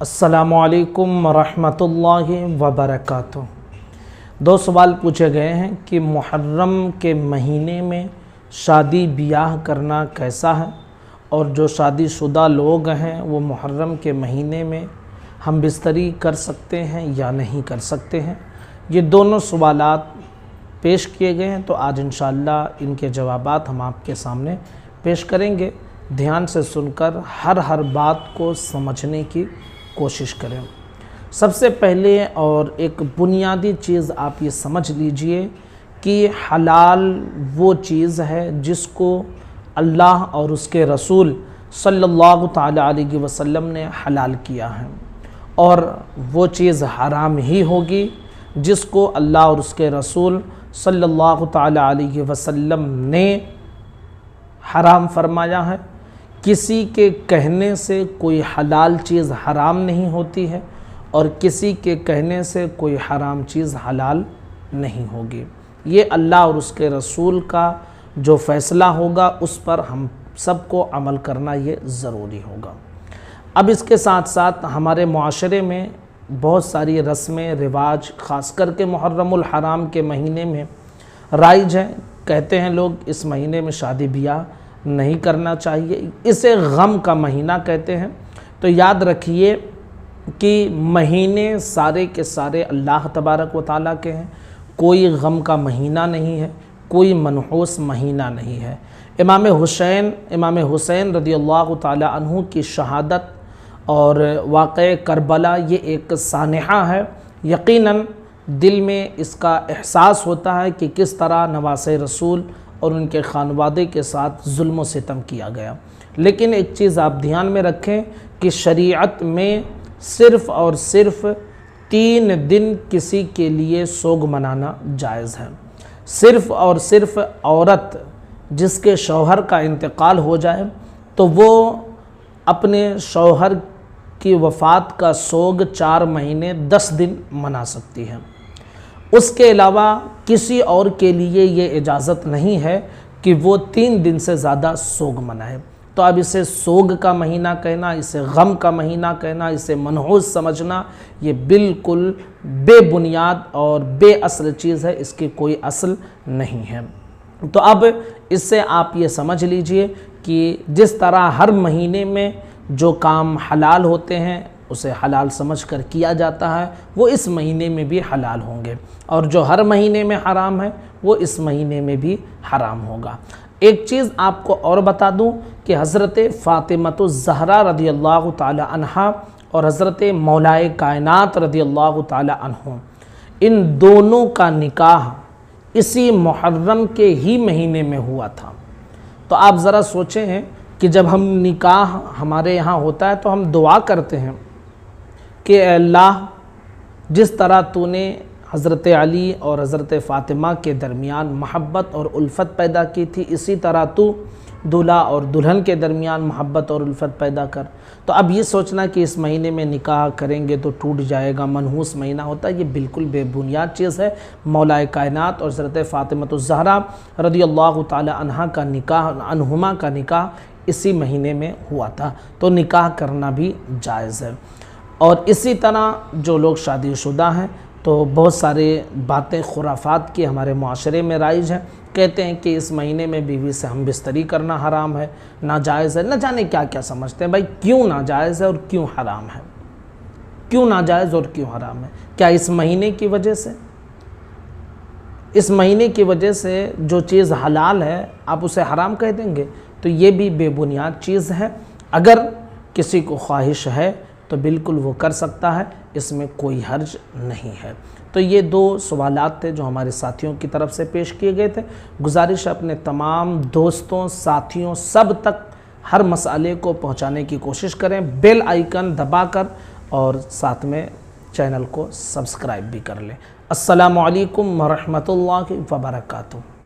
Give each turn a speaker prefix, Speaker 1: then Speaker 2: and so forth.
Speaker 1: अस्सलामु अलैकुम वरहमतुल्लाहि वबरकातुह। दो सवाल पूछे गए हैं कि मुहर्रम के महीने में शादी ब्याह करना कैसा है, और जो शादीशुदा लोग हैं वो मुहर्रम के महीने में हम बिस्तरी कर सकते हैं या नहीं कर सकते हैं। ये दोनों सवालात पेश किए गए हैं, तो आज इंशाअल्लाह इनके जवाबात हम आपके सामने पेश करेंगे। ध्यान से सुनकर हर बात को समझने की कोशिश करें। सबसे पहले और एक बुनियादी चीज़ आप ये समझ लीजिए कि हलाल वो चीज़ है जिसको अल्लाह और उसके रसूल सल्लल्लाहु ताला अलैहि वसल्लम ने हलाल किया है, और वो चीज़ हराम ही होगी जिसको अल्लाह और उसके रसूल सल्लल्लाहु ताला अलैहि वसल्लम ने हराम फरमाया है। किसी के कहने से कोई हलाल चीज़ हराम नहीं होती है, और किसी के कहने से कोई हराम चीज़ हलाल नहीं होगी। ये अल्लाह और उसके रसूल का जो फ़ैसला होगा उस पर हम सबको अमल करना ये ज़रूरी होगा। अब इसके साथ साथ हमारे मुआशरे में बहुत सारी रस्में रिवाज ख़ास करके मुहर्रमुल हराम के महीने में राइज हैं। कहते हैं लोग इस महीने में शादी ब्याह नहीं करना चाहिए, इसे गम का महीना कहते हैं। तो याद रखिए कि महीने सारे के सारे अल्लाह तबारक व तआला के हैं। कोई गम का महीना नहीं है, कोई मनहूस महीना नहीं है। इमाम हुसैन रदियल्लाहु ताला अन्हु की शहादत और वाक़े करबला ये एक सानहा है। यकीनन दिल में इसका एहसास होता है कि किस तरह नवासे रसूल और उनके खानवादे के साथ जुल्म व सितम किया गया। लेकिन एक चीज़ आप ध्यान में रखें कि शरीयत में सिर्फ़ और सिर्फ 3 दिन किसी के लिए सोग मनाना जायज़ है। सिर्फ़ और सिर्फ औरत जिसके शौहर का इंतकाल हो जाए तो वो अपने शौहर की वफ़ात का सोग 4 महीने 10 दिन मना सकती है। उसके अलावा किसी और के लिए ये इजाज़त नहीं है कि वो 3 दिन से ज़्यादा सोग मनाए। तो अब इसे सोग का महीना कहना, इसे गम का महीना कहना, इसे मनहूस समझना, ये बिल्कुल बेबुनियाद और बेअसल चीज़ है, इसकी कोई असल नहीं है। तो अब इससे आप ये समझ लीजिए कि जिस तरह हर महीने में जो काम हलाल होते हैं उसे हलाल समझकर किया जाता है, वो इस महीने में भी हलाल होंगे, और जो हर महीने में हराम है वो इस महीने में भी हराम होगा। एक चीज़ आपको और बता दूं कि हज़रत फ़ातिमतुज़ ज़हरा रदियल्लाहु ताला अन्हा और हज़रत मौलाए कायनात रदियल्लाहु ताला अन्हु, इन दोनों का निकाह इसी मुहर्रम के ही महीने में हुआ था। तो आप ज़रा सोचें हैं कि जब हम निकाह हमारे यहाँ होता है तो हम दुआ करते हैं कि अल्लाह जिस तरह तूने हज़रत अली और हज़रत फ़ातिमा के दरमियान मोहब्बत और उल्फ़त पैदा की थी, इसी तरह तू दूल्हा और दुल्हन के दरमियान मोहब्बत और उल्फ़त पैदा कर। तो अब ये सोचना कि इस महीने में निकाह करेंगे तो टूट जाएगा, मनहूस महीना होता है, ये बिल्कुल बेबुनियाद चीज़ है। मौलाए कायनात और हज़रत फ़ातिमतुज़ ज़हरा रदियल्लाहु ताला अन्हा का निकाह, अन्हुमा का निकाह इसी महीने में हुआ था, तो निकाह करना भी जायज़ है। और इसी तरह जो लोग शादीशुदा हैं तो बहुत सारे बातें खुराफात की हमारे माशरे में राइज हैं। कहते हैं कि इस महीने में बीवी से हम बिस्तरी करना हराम है, नाजायज़ है, न जाने क्या क्या समझते हैं। भाई क्यों नाजायज़ है और क्यों हराम है? क्यों नाजायज़ और क्यों हराम है? क्या इस महीने की वजह से? इस महीने की वजह से जो चीज़ हलाल है आप उसे हराम कह देंगे? तो ये भी बेबुनियाद चीज़ है। अगर किसी को ख्वाहिश है तो बिल्कुल वो कर सकता है, इसमें कोई हर्ज नहीं है। तो ये 2 सवालात थे जो हमारे साथियों की तरफ से पेश किए गए थे। गुजारिश है अपने तमाम दोस्तों, साथियों, सब तक हर मसाले को पहुंचाने की कोशिश करें, बेल आइकन दबाकर, और साथ में चैनल को सब्सक्राइब भी कर लें। अस्सलामु अलैकुम वरहमतुल्लाहि वबरकातुहू।